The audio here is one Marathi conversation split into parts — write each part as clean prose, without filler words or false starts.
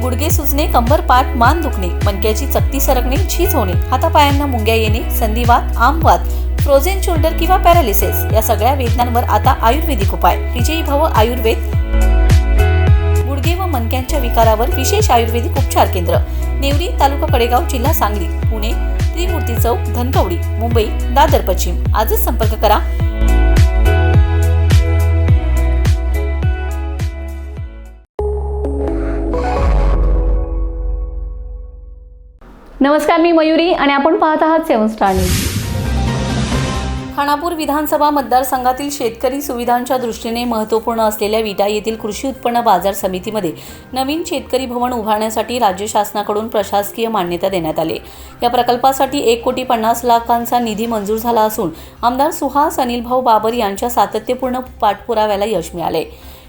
गुडघे सुजणे, कंबर पाठ मान दुखणे, मणक्याची चकती सरकणे, झीज होणे, हातापायांना मुंग्या येणे, संधिवात, आमवात, फ्रोझन शोल्डर किंवा पॅरालिसिस या सगळ्या वेदनांवर आता आयुर्वेदिक उपाय. विजयी भव आयुर्वेद. गुडघे व मणक्यांच्या विकारावर विशेष आयुर्वेदिक उपचार केंद्र. नेवरी, तालुका कडेगाव, जिल्हा सांगली. पुणे त्रिमूर्ती चौक, धनकवडी. मुंबई दादर पश्चिम. आजच संपर्क करा. नमस्कार, मी मयुरी आणि आपण पाहत आहात 7 स्टार न्यूज. खानापूर विधानसभा मतदारसंघातील शेतकरी सुविधांच्या दृष्टीने महत्त्वपूर्ण असलेल्या विटा येथील कृषी उत्पन्न बाजार समितीमध्ये नवीन शेतकरी भवन उभारण्यासाठी राज्य शासनाकडून प्रशासकीय मान्यता देण्यात आली. या प्रकल्पासाठी 1,50,00,000 निधी मंजूर झाला असून आमदार सुहास अनिलभाऊ बाबर यांच्या सातत्यपूर्ण पाठपुराव्याला यश मिळाले.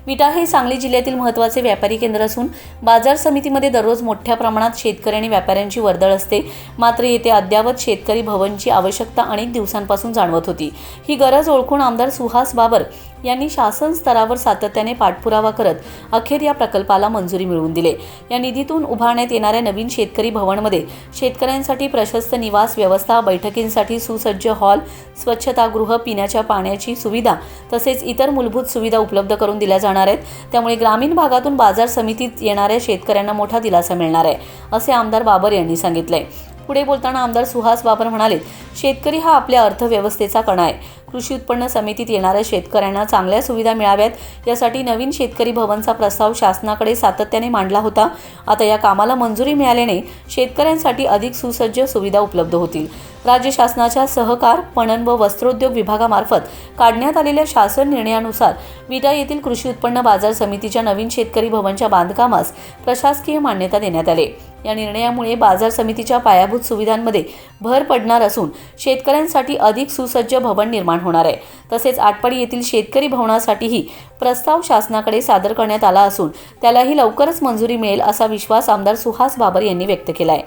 विटा हे सांगली जिल्ह्यातील महत्त्वाचे व्यापारी केंद्र असून बाजार समितीमध्ये दररोज मोठ्या प्रमाणात शेतकरी आणि व्यापाऱ्यांची वर्दळ असते. मात्र येथे अद्यावत शेतकरी भवनची आवश्यकता अनेक दिवसांपासून जाणवत होती. ही गरज ओळखून आमदार सुहास बाबर यांनी शासन स्तरावर सातत्याने पाठपुरावा करत अखेर या प्रकल्पाला मंजुरी मिळवून दिली. या निधीतून उभारण्यात येणाऱ्या नवीन शेतकरी भवनमध्ये शेतकऱ्यांसाठी प्रशस्त निवास व्यवस्था, बैठकींसाठी सुसज्ज हॉल, स्वच्छतागृह, पिण्याच्या पाण्याची सुविधा तसेच इतर मूलभूत सुविधा उपलब्ध करून दिल्या जाणार आहेत. त्यामुळे ग्रामीण भागातून बाजार समितीत येणाऱ्या शेतकऱ्यांना मोठा दिलासा मिळणार आहे, असे आमदार बाबर यांनी सांगितले. पुढे बोलताना आमदार सुहास बाबर म्हणाले, शेतकरी हा आपल्या अर्थव्यवस्थेचा कणा आहे. कृषी उत्पन्न समितीत येणाऱ्या शेतकऱ्यांना चांगल्या सुविधा मिळाव्यात यासाठी नवीन शेतकरी भवनचा प्रस्ताव शासनाकडे सातत्याने मांडला होता. आता या कामाला मंजुरी मिळाल्याने शेतकऱ्यांसाठी अधिक सुसज्ज सुविधा उपलब्ध होतील. राज्य शासनाच्या सहकार, पणन व वस्त्रोद्योग विभागामार्फत काढण्यात आलेल्या शासन निर्णयानुसार विटा येथील कृषी उत्पन्न बाजार समितीच्या नवीन शेतकरी भवनच्या बांधकामास प्रशासकीय मान्यता देण्यात आली. या निर्णयामुळे बाजार समितीच्या पायाभूत सुविधांमध्ये भर पडणार असून शेतकऱ्यांसाठी अधिक सुसज्ज भवन निर्माण होणार आहे. तसेच आटपाडी येथील शेतकरी भवनासाठीही प्रस्ताव शासनाकडे सादर करण्यात आला असून त्यालाही लवकरच मंजुरी मिळेल असा विश्वास आमदार सुहास बाबर यांनी व्यक्त केला आहे.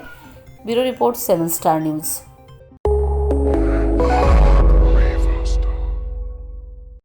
Bureau report 7 star news.